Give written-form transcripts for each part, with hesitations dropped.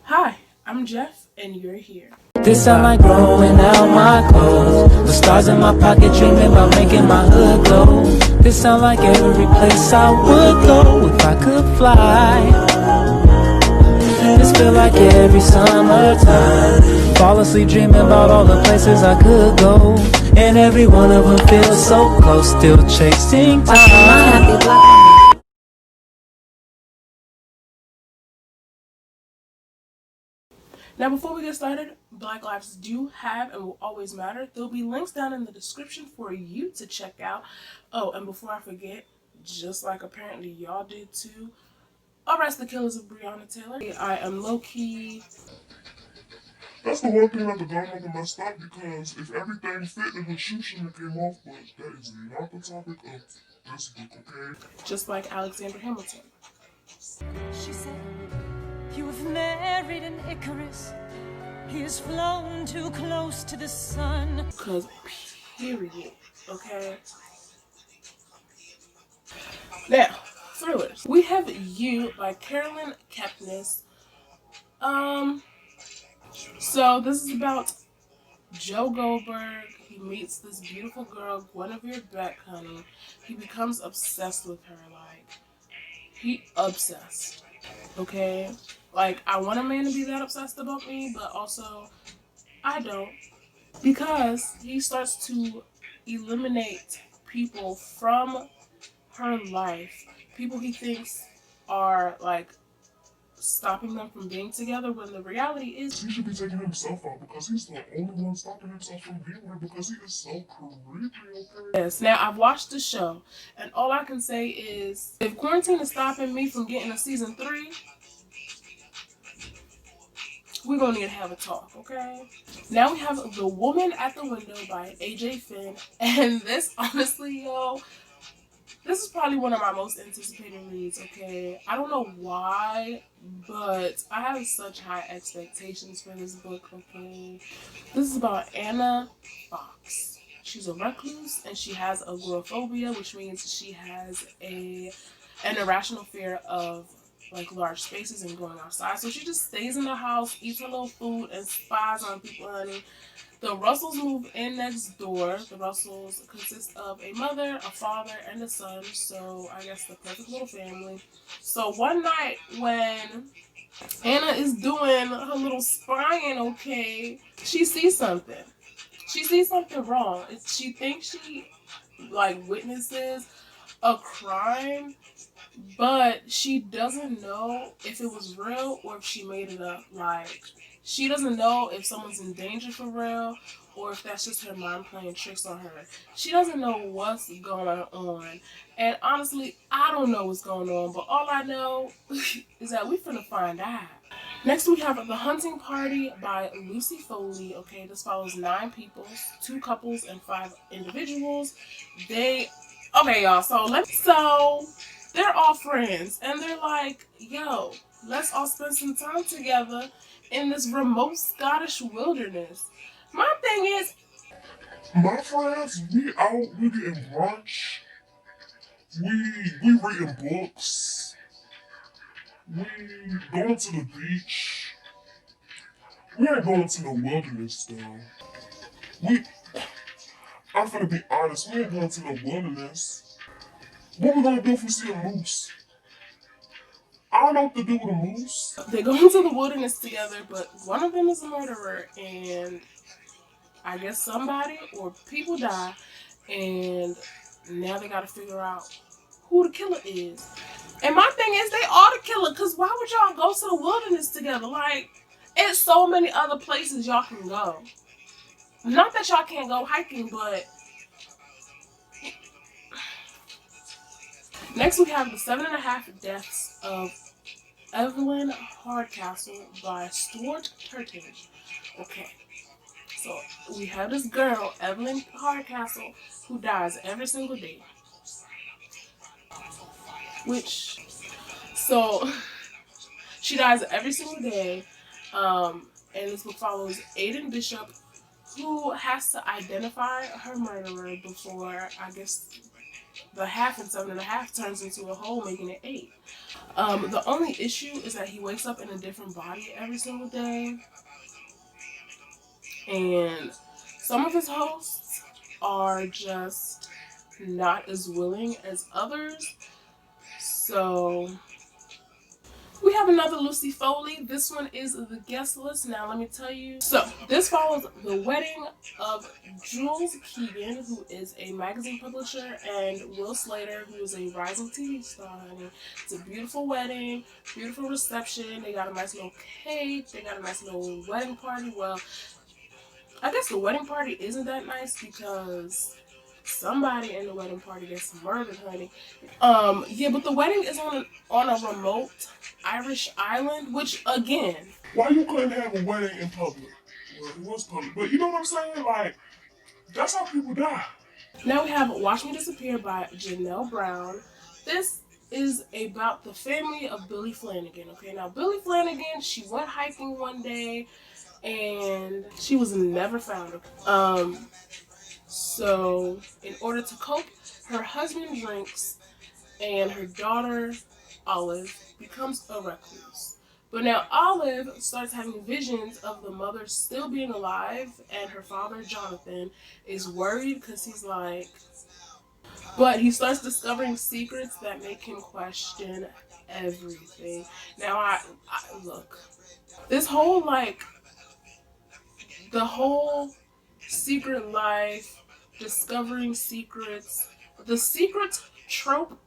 Hi, I'm Jeff, and you're here. This sound like growing out my clothes. The stars in my pocket dreaming about making my hood glow. This sound like every place I would go if I could fly. This feel like every summertime. Fall asleep dreaming about all the places I could go. And every one of them feels so close, still chasing time. Now, before we get started, Black lives do have and will always matter. There'll be links down in the description for you to check out. Oh, and before I forget, just like apparently y'all did too, arrest the killers of Breonna Taylor. I am low-key. That's the one thing that the government messed up, because if everything fit, then the shoe shouldn't have came off, but that is not the topic of this book, okay? Just like Alexander Hamilton. She said, you have married an Icarus. He has flown too close to the sun. Because, period, okay? Now, thrillers. We have You by Carolyn Kepnes. So this is about Joe Goldberg. He meets this beautiful girl, Guinevere Beck, honey. He becomes obsessed with her, like, he obsessed, okay? Like, I want a man to be that obsessed about me, but also, I don't. Because he starts to eliminate people from her life, people he thinks are, like, stopping them from being together, when the reality is He should be taking himself out, because he's the only one stopping himself from being with her, because he is so creepy, okay? yes. Now, I've watched the show, and all I can say is, if quarantine is stopping me from getting a season 3, we're gonna need to have a talk, okay? Now we have The Woman at the Window by AJ Finn, and this, honestly, yo, this is probably one of my most anticipated reads, okay? I don't know why, but I have such high expectations for this book, okay? This is about Anna Fox. She's a recluse, and she has agoraphobia, which means she has an irrational fear of, like, large spaces and going outside. So she just stays in the house, eats a little food, and spies on people, honey. The Russells move in next door. The Russells consist of a mother, a father, and a son. So I guess the perfect little family. So one night when Anna is doing her little spying, okay, she sees something. She sees something wrong. She thinks she, like, witnesses a crime, but she doesn't know if it was real or if she made it up. Like, she doesn't know if someone's in danger for real or if that's just her mind playing tricks on her. She doesn't know what's going on. And honestly, I don't know what's going on, but all I know is that we finna find out. Next, we have The Hunting Party by Lucy Foley. Okay, this follows 9 people, 2 couples, and 5 individuals. Okay, y'all, so they're all friends, and they're like, yo, let's all spend some time together in this remote Scottish wilderness. My thing is, My friends, we getting brunch, we reading books, we going to the beach. We ain't going to the wilderness, though. I'm gonna be honest, we ain't going to the wilderness. What we gonna do if we see a moose? I don't know what to do with a moose. they go into the wilderness together, but one of them is a murderer, and I guess somebody or people die, and now they gotta figure out who the killer is. And my thing is, they are the killer, because why would y'all go to the wilderness together? Like, it's so many other places y'all can go. Not that y'all can't go hiking, but next we have The 7.5 Deaths of Evelyn Hardcastle by Stuart Turtage. Okay, so we have this girl, Evelyn Hardcastle, who dies every single day. So she dies every single day. And this book follows Aiden Bishop, who has to identify her murderer before, I guess, the half and 7.5 turns into a whole, making it 8. The only issue is that he wakes up in a different body every single day, and some of his hosts are just not as willing as others. So we have another Lucy Foley. This one is the guest list. Now let me tell you. So this follows the wedding of Jules Keegan, who is a magazine publisher, and Will Slater, who is a rising TV star, honey. It's a beautiful wedding, beautiful reception. They got a nice little cake. They got a nice little wedding party. Well, I guess the wedding party isn't that nice because somebody in the wedding party gets murdered, honey. Yeah, but the wedding is on a remote Irish island, which again, Why you couldn't have a wedding in public? Well, it was public, but you know what I'm saying? Like, that's how people die. now we have Watch Me Disappear by Janelle Brown. This is about the family of Billy Flanagan. Okay, now Billy Flanagan, she went hiking one day and she was never found. So in order to cope, her husband drinks and her daughter, Olive, becomes a recluse. But now Olive starts having visions of the mother still being alive, and her father, Jonathan, is worried because he's like, but he starts discovering secrets that make him question everything. Now, I look, this whole the whole secret life, discovering secrets, the secret trope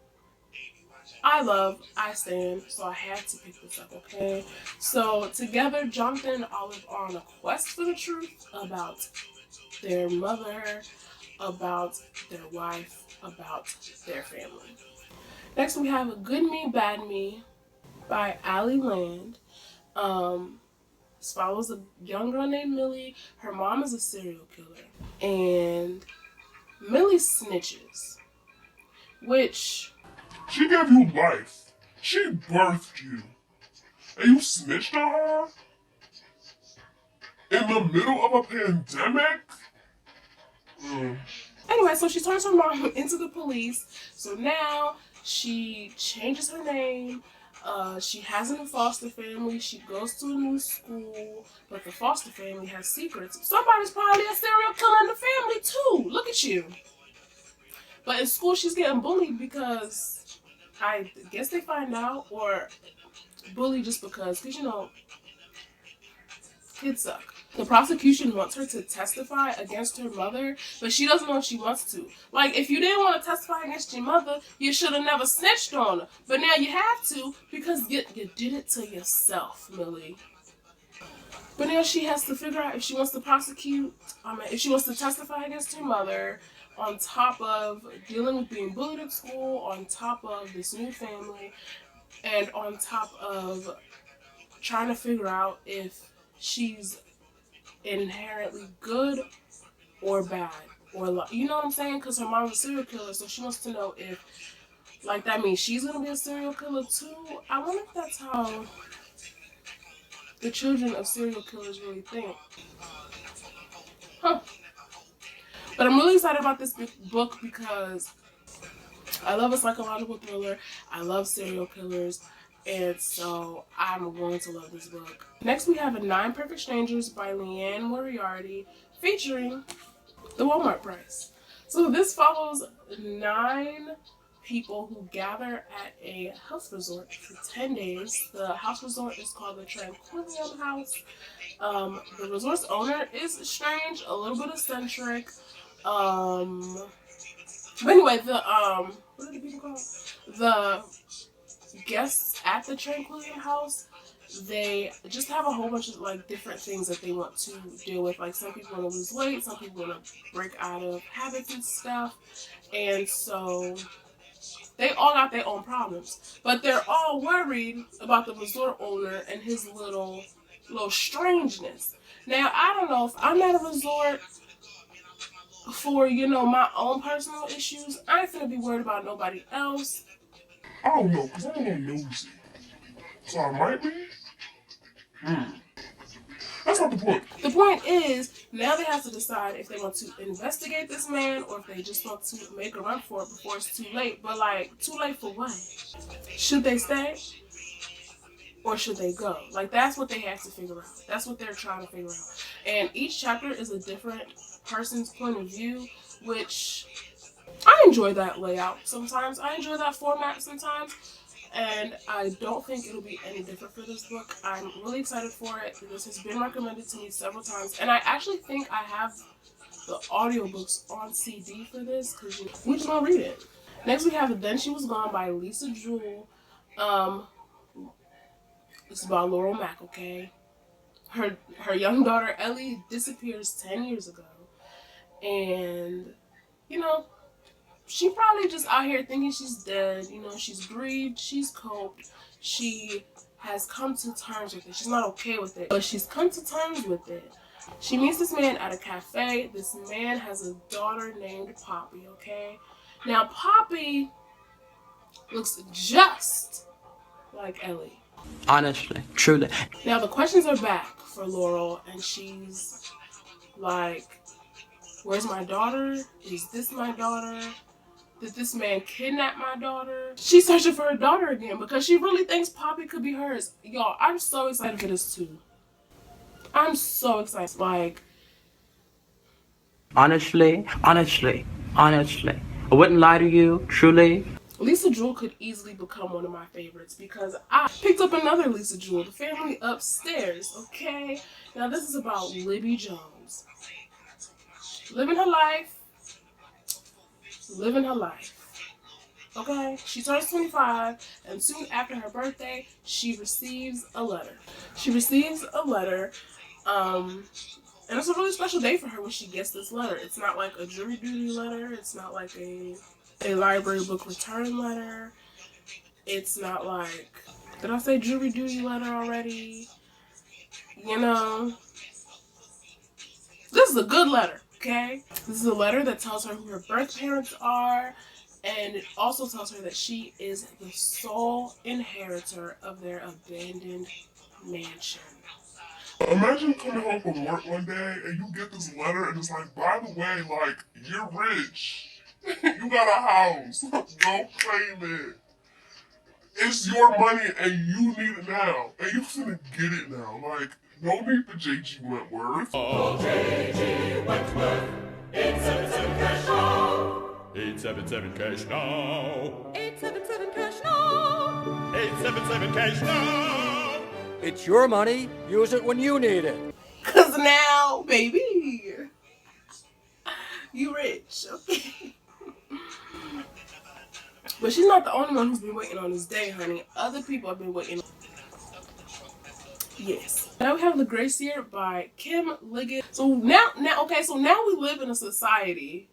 I stand, so I had to pick this up, okay? So together, Jonathan and Olive are on a quest for the truth about their mother, about their wife, about their family. Next, we have Good Me, Bad Me by Ali Land. This follows a young girl named Millie. Her mom is a serial killer, and Millie snitches, which She gave you life. She birthed you. And you snitched on her? In the middle of a pandemic? anyway, so she turns her mom into the police. So now she changes her name. She has a new foster family. She goes to a new school, but the foster family has secrets. Somebody's probably a serial killer in the family too. Look at you. But in school, she's getting bullied because I guess they find out, or bully just because you know, kids suck. The prosecution wants her to testify against her mother, but she doesn't know if she wants to. Like, if you didn't want to testify against your mother, you should have never snitched on her. But now you have to because you did it to yourself, Millie. But now she has to figure out if she wants to if she wants to testify against her mother, on top of dealing with being bullied at school, on top of this new family, and on top of trying to figure out if she's inherently good or bad, or you know what I'm saying? Because her mom's a serial killer, so she wants to know if like that means she's gonna be a serial killer too. I wonder if that's how the children of serial killers really think. Huh. But I'm really excited about this book because I love a psychological thriller. I love serial killers. And so I'm going to love this book. Next, we have Nine Perfect Strangers by Leanne Moriarty, featuring the Walmart price. So this follows 9 people who gather at a house resort for 10 days. The house resort is called the Tranquillium House. The resort's owner is strange, a little bit eccentric. But anyway, what are the people called? The guests at the Tranquillium House, they just have a whole bunch of like different things that they want to deal with. Like some people want to lose weight, some people want to break out of habits and stuff, and so they all got their own problems. But they're all worried about the resort owner and his little strangeness. Now I don't know if I'm at a resort for, you know, my own personal issues. I ain't finna be worried about nobody else. I don't know, because I'm a little nosy. So I might be? That's not the point. The point is, Now they have to decide if they want to investigate this man or if they just want to make a run for it before it's too late. But like, too late for what? Should they stay or should they go? Like, that's what they have to figure out. That's what they're trying to figure out. And each chapter is a different person's point of view, which I enjoy that layout sometimes. I enjoy that format sometimes. And I don't think it'll be any different for this book. I'm really excited for it. This has been recommended to me several times. And I actually think I have the audiobooks on CD for this because we just gonna read it. Next we have Then She Was Gone by Lisa Jewell. It's about Laurel Mack, okay? Her young daughter Ellie disappears 10 years ago. And, you know, she probably just out here thinking she's dead. You know, she's grieved, she's coped, she has come to terms with it. She's not okay with it, but she's come to terms with it. She meets this man at a cafe. This man has a daughter named Poppy, okay? Now, Poppy looks just like Ellie. Honestly, truly. Now, the questions are back for Laurel, and she's like, where's my daughter? Is this my daughter? Did this man kidnap my daughter? She's searching for her daughter again because she really thinks Poppy could be hers. Y'all, I'm so excited for this too. I'm so excited. Like, Honestly, I wouldn't lie to you, truly. Lisa Jewell could easily become one of my favorites because I picked up another Lisa Jewell, The Family Upstairs, okay? Now this is about Libby Jones. Living her life. Okay? She turns 25, and soon after her birthday, she receives a letter. And it's a really special day for her when she gets this letter. It's not like a jury duty letter. It's not like a library book return letter. It's not like, did I say jury duty letter already? You know, this is a good letter, okay? This is a letter that tells her who her birth parents are, and it also tells her that she is the sole inheritor of their abandoned mansion. Imagine coming home from work one day and you get this letter and it's like, by the way, like, you're rich. You got a house. Go claim it. It's your money and you need it now. And you finna get it now. Like, no need for J.G. Wentworth. Oh, J.G. Wentworth, 877 cash now. 877 cash now. 877 cash now. 877 cash now. It's your money. Use it when you need it. Cause now, baby, you rich, okay? But she's not the only one who's been waiting on this day, honey. Other people have been waiting. Yes. Now we have The Gracier by Kim Liggett. So now we live in a society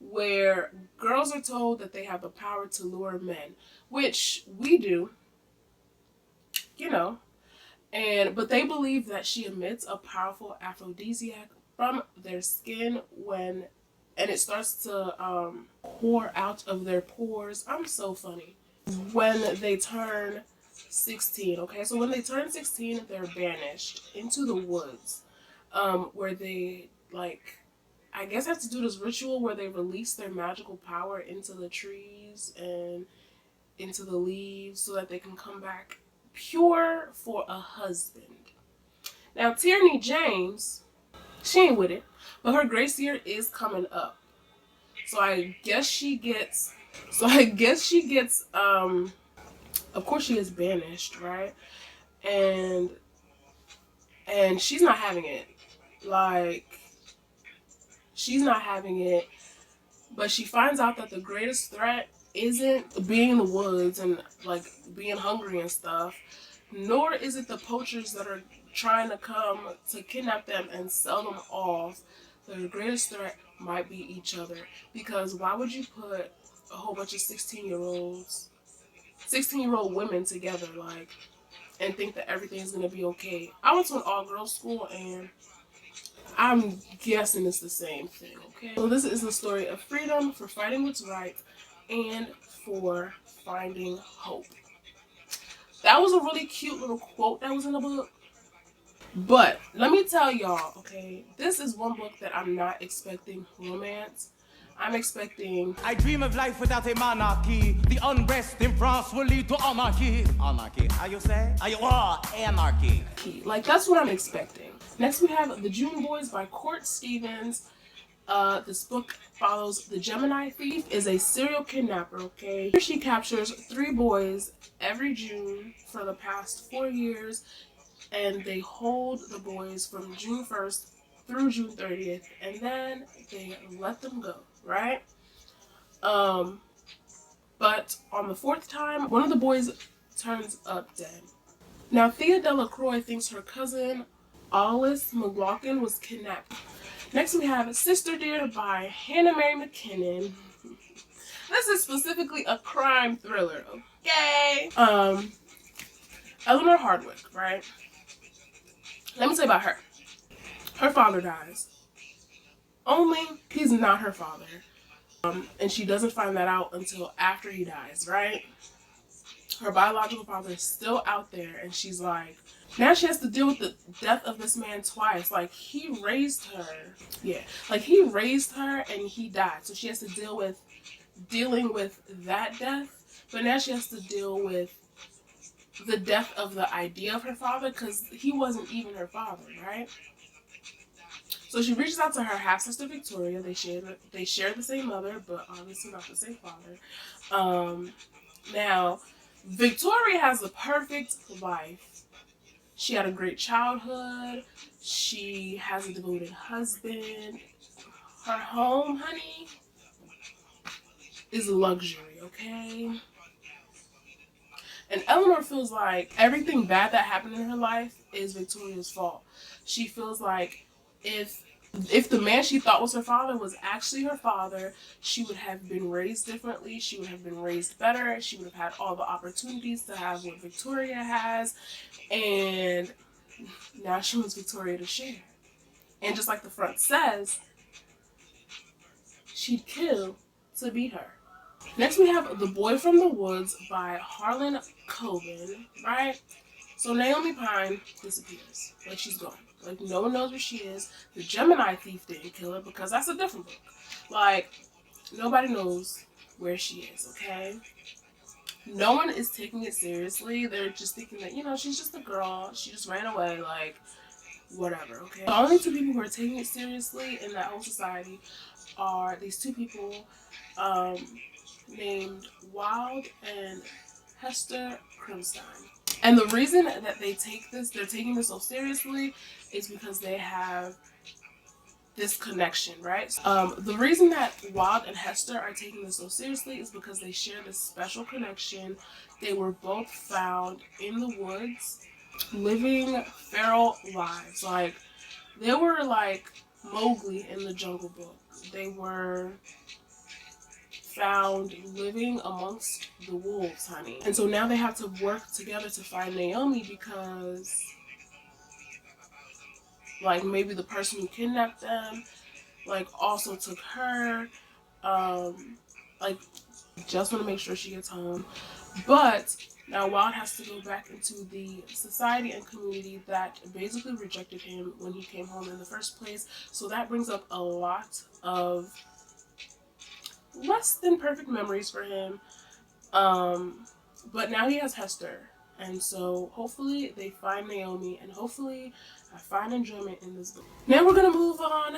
where girls are told that they have the power to lure men, which we do, you know. But they believe that she emits a powerful aphrodisiac from their skin and it starts to pour out of their pores. I'm so funny. When they turn 16, okay? So when they turn 16, they're banished into the woods, where they, like, I guess have to do this ritual where they release their magical power into the trees and into the leaves so that they can come back pure for a husband. Now Tierney James, she ain't with it, but her Gracier is coming up. So I guess she gets of course she is banished, right? And she's not having it. Like, she's not having it, but she finds out that the greatest threat isn't being in the woods and like being hungry and stuff, nor is it the poachers that are trying to come to kidnap them and sell them off. The greatest threat might be each other, because why would you put a whole bunch of 16-year-old women together, like, and think that everything's gonna be okay? I went to an all-girls school, and I'm guessing it's the same thing, okay? So this is the story of freedom, for fighting what's right, and for finding hope. That was a really cute little quote that was in the book. But let me tell y'all, okay, this is one book that I'm not expecting romance. I'm expecting. I dream of life without a monarchy. The unrest in France will lead to anarchy. Anarchy, how you say? Anarchy. Like, that's what I'm expecting. Next, we have The June Boys by Court Stevens. This book follows the Gemini thief is a serial kidnapper, okay? She captures 3 boys every June for the past 4 years, and they hold the boys from June 1st through June 30th, and then they let them go, right? But on the 4th time, one of the boys turns up dead. Now, Thea Delacroix thinks her cousin, Alice McLaughlin, was kidnapped. Next, we have Sister Dear by Hannah Mary McKinnon. This is specifically a crime thriller, okay? Eleanor Hardwick, right? Let me tell you about her. Her father dies. Only he's not her father. And she doesn't find that out until after he dies, right? Her biological father is still out there, and she's like, now she has to deal with the death of this man twice. Like, he raised her. Yeah. Like, he raised her and he died. So she has to dealing with that death. But now she has to deal with the death of the idea of her father, because he wasn't even her father, right? So she reaches out to her half-sister Victoria. They share the same mother, but obviously not the same father. Now, Victoria has a perfect life. She had a great childhood. She has a devoted husband. Her home, honey, is luxury, okay? And Eleanor feels like everything bad that happened in her life is Victoria's fault. She feels like if the man she thought was her father was actually her father, she would have been raised differently. She would have been raised better. She would have had all the opportunities to have what Victoria has. And now she wants Victoria to share. And just like the front says, she'd kill to be her. Next, we have The Boy from the Woods by Harlan Coben, right? So Naomi Pine disappears. Like, she's gone. Like, no one knows where she is. The Gemini thief didn't kill her, because that's a different book. Like, nobody knows where she is, okay? No one is taking it seriously. They're just thinking that, she's just a girl. She just ran away, like, whatever, okay? The only 2 people who are taking it seriously in that whole society are these 2 people, named Wild and Hester Crimstein. And the reason that they're taking this so seriously, is because they have this connection, right? The reason that Wild and Hester are taking this so seriously is because they share this special connection. They were both found in the woods, living feral lives. Like, they were like Mowgli in the Jungle Book. They were found living amongst the wolves, honey. And so now they have to work together to find Naomi, because, like, maybe the person who kidnapped them, like, also took her. Like, just want to make sure she gets home. But now Wild has to go back into the society and community that basically rejected him when he came home in the first place. So that brings up a lot of less than perfect memories for him. But now he has Hester. And so hopefully they find Naomi, and hopefully I find enjoyment in this book. Now we're going to move on